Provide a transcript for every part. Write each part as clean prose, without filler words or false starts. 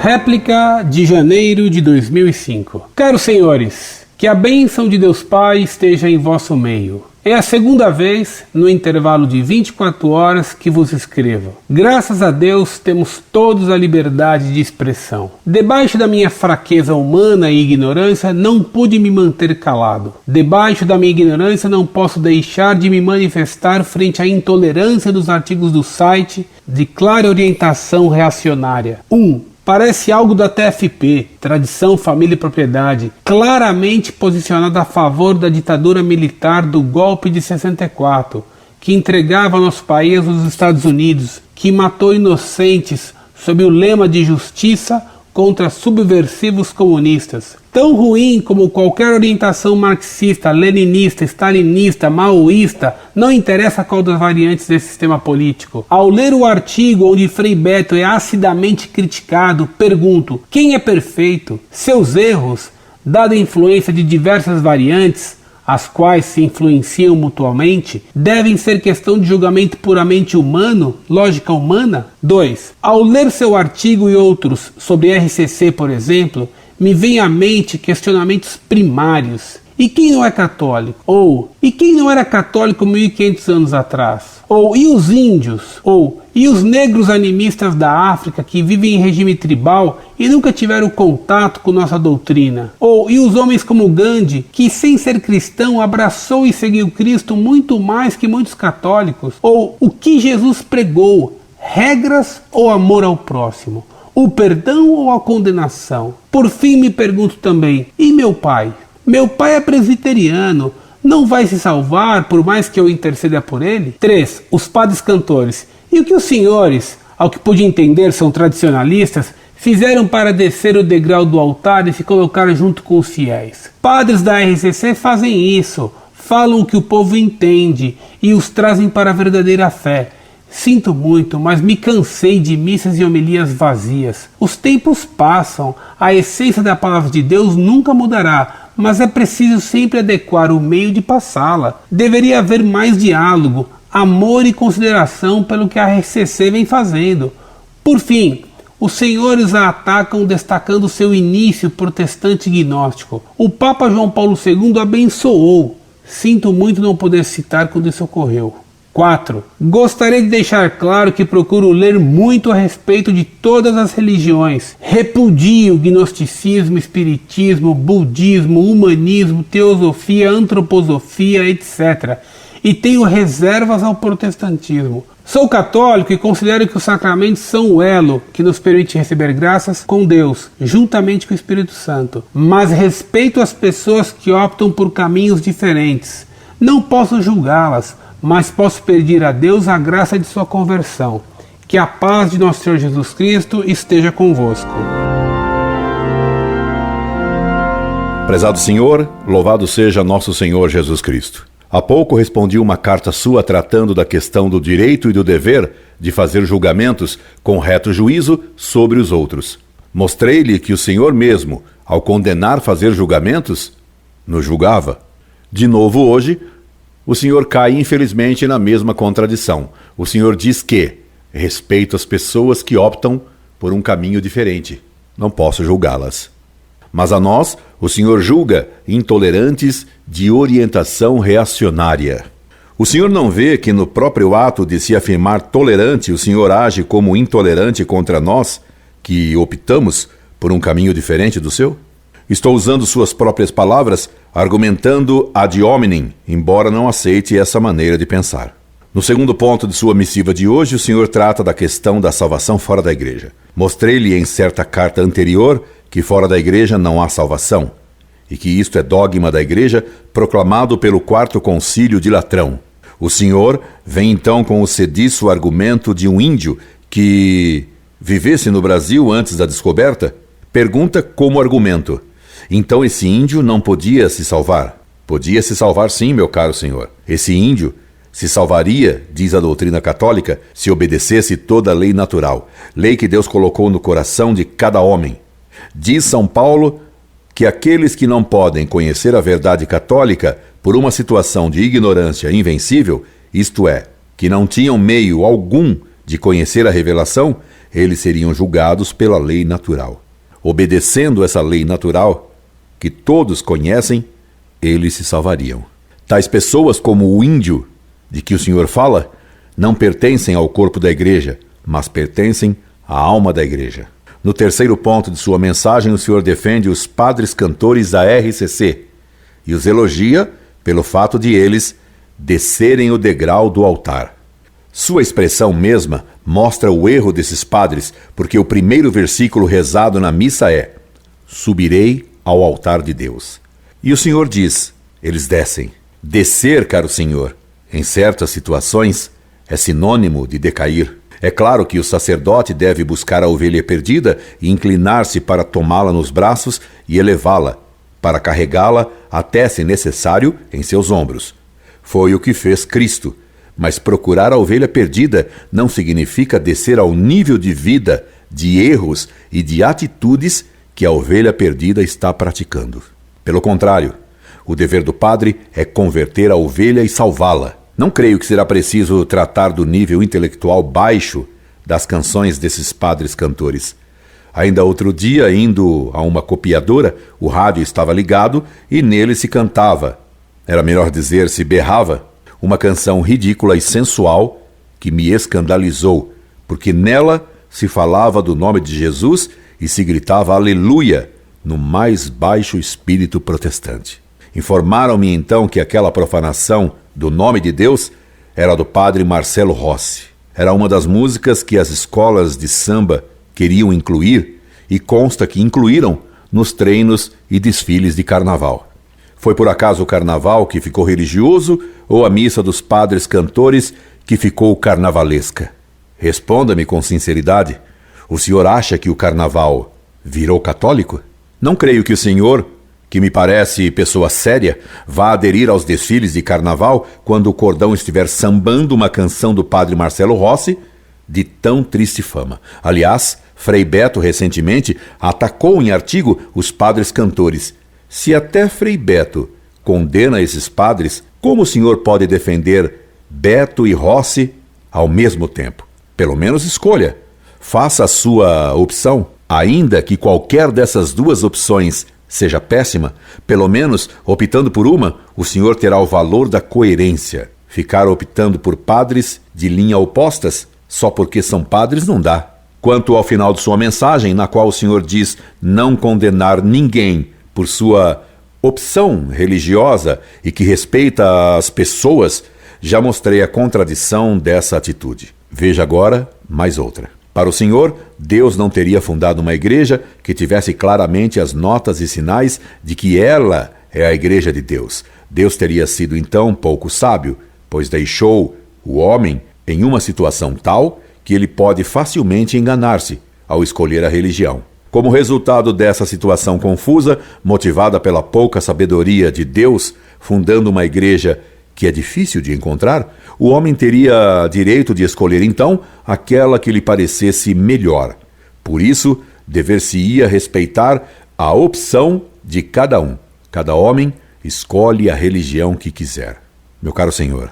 Réplica de janeiro de 2005. Caros senhores, que a bênção de Deus Pai esteja em vosso meio. É a segunda vez, no intervalo de 24 horas, que vos escrevo. Graças a Deus temos todos a liberdade de expressão. Debaixo da minha fraqueza humana e ignorância, não pude me manter calado. Debaixo da minha ignorância, não posso deixar de me manifestar frente à intolerância dos artigos do site de clara orientação reacionária. 1. Parece algo da TFP, Tradição, Família e Propriedade, claramente posicionada a favor da ditadura militar do golpe de 64, que entregava nosso país aos Estados Unidos, que matou inocentes sob o lema de justiça contra subversivos comunistas. Tão ruim como qualquer orientação marxista, leninista, stalinista, maoísta, não interessa qual das variantes desse sistema político. Ao ler o artigo onde Frei Beto é acidamente criticado, pergunto: quem é perfeito? Seus erros, dada a influência de diversas variantes, as quais se influenciam mutuamente, devem ser questão de julgamento puramente humano, lógica humana? 2. Ao ler seu artigo e outros sobre RCC, por exemplo, me vem à mente questionamentos primários. E quem não é católico? Ou, e quem não era católico 1500 anos atrás? Ou, e os índios? Ou, e os negros animistas da África que vivem em regime tribal e nunca tiveram contato com nossa doutrina? Ou, e os homens como Gandhi, que sem ser cristão abraçou e seguiu Cristo muito mais que muitos católicos? Ou, o que Jesus pregou? Regras ou amor ao próximo? O perdão ou a condenação? Por fim me pergunto também, e meu pai? Meu pai é presbiteriano, não vai se salvar por mais que eu interceda por ele? 3. Os padres cantores. E o que os senhores, ao que pude entender são tradicionalistas, fizeram para descer o degrau do altar e se colocar junto com os fiéis? Padres da RCC fazem isso, falam o que o povo entende e os trazem para a verdadeira fé. Sinto muito, mas me cansei de missas e homilias vazias. Os tempos passam, a essência da palavra de Deus nunca mudará, mas é preciso sempre adequar o meio de passá-la. Deveria haver mais diálogo, amor e consideração pelo que a RCC vem fazendo. Por fim, os senhores a atacam destacando seu início protestante e gnóstico. O Papa João Paulo II abençoou. Sinto muito não poder citar quando isso ocorreu. 4. Gostaria de deixar claro que procuro ler muito a respeito de todas as religiões. Repudio gnosticismo, espiritismo, budismo, humanismo, teosofia, antroposofia, etc. E tenho reservas ao protestantismo. Sou católico e considero que os sacramentos são o elo que nos permite receber graças com Deus, juntamente com o Espírito Santo. Mas respeito as pessoas que optam por caminhos diferentes. Não posso julgá-las, mas posso pedir a Deus a graça de sua conversão. Que a paz de nosso Senhor Jesus Cristo esteja convosco. Prezado Senhor, louvado seja nosso Senhor Jesus Cristo. Há pouco respondi uma carta sua tratando da questão do direito e do dever de fazer julgamentos com reto juízo sobre os outros. Mostrei-lhe que o Senhor mesmo, ao condenar fazer julgamentos, nos julgava. De novo hoje, o Senhor cai infelizmente na mesma contradição. O Senhor diz que respeito as pessoas que optam por um caminho diferente. Não posso julgá-las. Mas a nós, o Senhor julga intolerantes de orientação reacionária. O Senhor não vê que no próprio ato de se afirmar tolerante, o Senhor age como intolerante contra nós, que optamos por um caminho diferente do seu? Estou usando suas próprias palavras, argumentando ad hominem, embora não aceite essa maneira de pensar. No segundo ponto de sua missiva de hoje, o Senhor trata da questão da salvação fora da igreja. Mostrei-lhe em certa carta anterior que fora da igreja não há salvação, e que isto é dogma da igreja proclamado pelo Quarto Concílio de Latrão. O Senhor vem então com o sediço argumento de um índio que vivesse no Brasil antes da descoberta. Pergunta como argumento: então esse índio não podia se salvar? Podia se salvar sim, meu caro senhor. Esse índio se salvaria, diz a doutrina católica, se obedecesse toda a lei natural, lei que Deus colocou no coração de cada homem. Diz São Paulo que aqueles que não podem conhecer a verdade católica por uma situação de ignorância invencível, isto é, que não tinham meio algum de conhecer a revelação, eles seriam julgados pela lei natural. Obedecendo essa lei natural, que todos conhecem, eles se salvariam. Tais pessoas, como o índio de que o Senhor fala, não pertencem ao corpo da igreja, mas pertencem à alma da igreja. No terceiro ponto de sua mensagem, o Senhor defende os padres cantores da RCC e os elogia pelo fato de eles descerem o degrau do altar. Sua expressão mesma mostra o erro desses padres, porque o primeiro versículo rezado na missa é: subirei ao altar de Deus. E o Senhor diz: eles descem. Descer, caro Senhor, em certas situações, é sinônimo de decair. É claro que o sacerdote deve buscar a ovelha perdida e inclinar-se para tomá-la nos braços e elevá-la, para carregá-la até, se necessário, em seus ombros. Foi o que fez Cristo. Mas procurar a ovelha perdida não significa descer ao nível de vida, de erros e de atitudes que a ovelha perdida está praticando. Pelo contrário, o dever do padre é converter a ovelha e salvá-la. Não creio que será preciso tratar do nível intelectual baixo das canções desses padres cantores. Ainda outro dia, indo a uma copiadora, o rádio estava ligado e nele se cantava, era melhor dizer, se berrava, uma canção ridícula e sensual que me escandalizou, porque nela se falava do nome de Jesus e se gritava aleluia no mais baixo espírito protestante. Informaram-me então que aquela profanação do nome de Deus era do padre Marcelo Rossi. Era uma das músicas que as escolas de samba queriam incluir e consta que incluíram nos treinos e desfiles de carnaval. Foi por acaso o carnaval que ficou religioso ou a missa dos padres cantores que ficou carnavalesca? Responda-me com sinceridade. O senhor acha que o carnaval virou católico? Não creio que o senhor, que me parece pessoa séria, vá aderir aos desfiles de carnaval quando o cordão estiver sambando uma canção do padre Marcelo Rossi de tão triste fama. Aliás, Frei Beto recentemente atacou em artigo os padres cantores. Se até Frei Beto condena esses padres, como o senhor pode defender Beto e Rossi ao mesmo tempo? Pelo menos escolha. Faça a sua opção. Ainda que qualquer dessas duas opções seja péssima, pelo menos, optando por uma, o senhor terá o valor da coerência. Ficar optando por padres de linha opostas, só porque são padres, não dá. Quanto ao final de sua mensagem, na qual o senhor diz não condenar ninguém por sua opção religiosa e que respeita as pessoas, já mostrei a contradição dessa atitude. Veja agora mais outra. Para o Senhor, Deus não teria fundado uma igreja que tivesse claramente as notas e sinais de que ela é a igreja de Deus. Deus teria sido então pouco sábio, pois deixou o homem em uma situação tal que ele pode facilmente enganar-se ao escolher a religião. Como resultado dessa situação confusa, motivada pela pouca sabedoria de Deus, fundando uma igreja que é difícil de encontrar, o homem teria direito de escolher então aquela que lhe parecesse melhor. Por isso, dever-se-ia respeitar a opção de cada um. Cada homem escolhe a religião que quiser. Meu caro Senhor,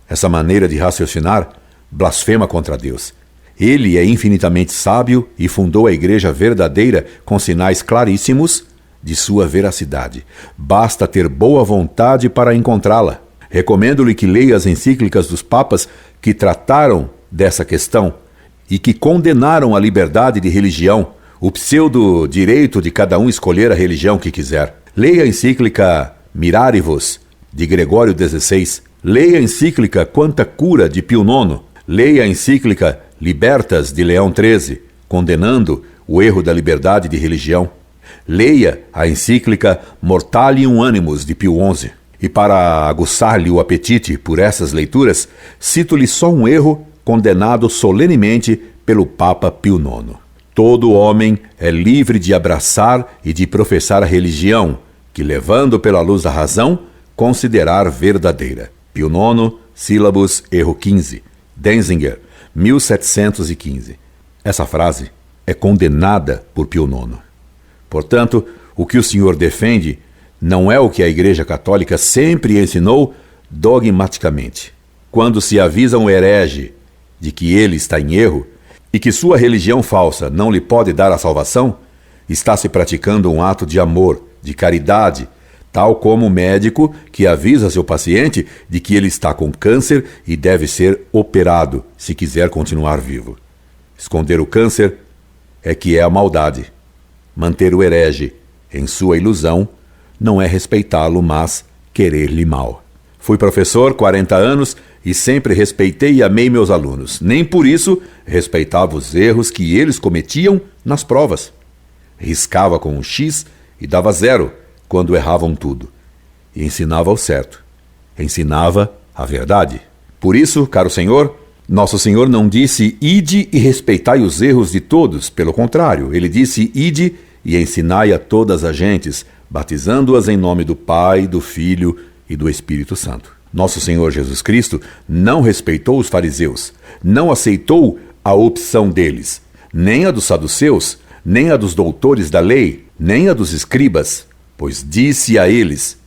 essa maneira de raciocinar blasfema contra Deus. Ele é infinitamente sábio e fundou a igreja verdadeira com sinais claríssimos de sua veracidade. Basta ter boa vontade para encontrá-la. Recomendo-lhe que leia as encíclicas dos papas que trataram dessa questão e que condenaram a liberdade de religião, o pseudo-direito de cada um escolher a religião que quiser. Leia a encíclica Mirarivos, de Gregório XVI. Leia a encíclica Quanta Cura, de Pio IX. Leia a encíclica Libertas, de Leão XIII, condenando o erro da liberdade de religião. Leia a encíclica Mortalium Animus, de Pio XI. E para aguçar-lhe o apetite por essas leituras, cito-lhe só um erro condenado solenemente pelo Papa Pio IX. Todo homem é livre de abraçar e de professar a religião, que, levando pela luz da razão, considerar verdadeira. Pio IX, Sílabus, erro 15. Denzinger, 1715. Essa frase é condenada por Pio IX. Portanto, o que o senhor defende não é o que a Igreja Católica sempre ensinou dogmaticamente. Quando se avisa um herege de que ele está em erro, e que sua religião falsa não lhe pode dar a salvação, está se praticando um ato de amor, de caridade, tal como o médico que avisa seu paciente de que ele está com câncer e deve ser operado se quiser continuar vivo. Esconder o câncer é que é a maldade. Manter o herege em sua ilusão não é respeitá-lo, mas querer-lhe mal. Fui professor 40 anos e sempre respeitei e amei meus alunos. Nem por isso respeitava os erros que eles cometiam nas provas. Riscava com um X e dava 0 quando erravam tudo. E ensinava o certo. Ensinava a verdade. Por isso, caro Senhor, nosso Senhor não disse ide e respeitai os erros de todos. Pelo contrário, ele disse ide e ensinai a todas as gentes, batizando-as em nome do Pai, do Filho e do Espírito Santo. Nosso Senhor Jesus Cristo não respeitou os fariseus, não aceitou a opção deles, nem a dos saduceus, nem a dos doutores da lei, nem a dos escribas, pois disse a eles: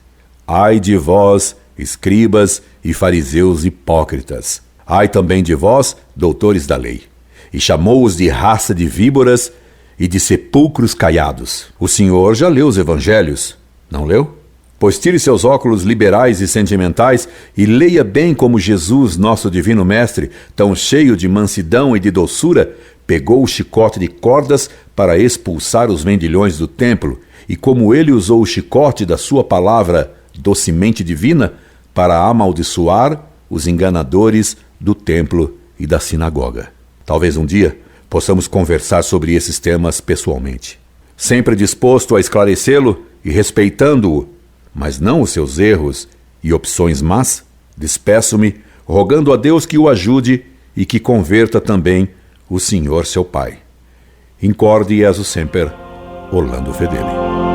ai de vós, escribas e fariseus hipócritas, ai também de vós, doutores da lei. E chamou-os de raça de víboras e de sepulcros caiados. O senhor já leu os evangelhos, não leu? Pois tire seus óculos liberais e sentimentais e leia bem como Jesus, nosso divino mestre, tão cheio de mansidão e de doçura, pegou o chicote de cordas para expulsar os vendilhões do templo, e como ele usou o chicote da sua palavra docemente divina para amaldiçoar os enganadores do templo e da sinagoga. Talvez um dia possamos conversar sobre esses temas pessoalmente. Sempre disposto a esclarecê-lo e respeitando-o, mas não os seus erros e opções más, despeço-me, rogando a Deus que o ajude e que converta também o Senhor seu Pai. Incorde Jesus semper, Orlando Fedeli.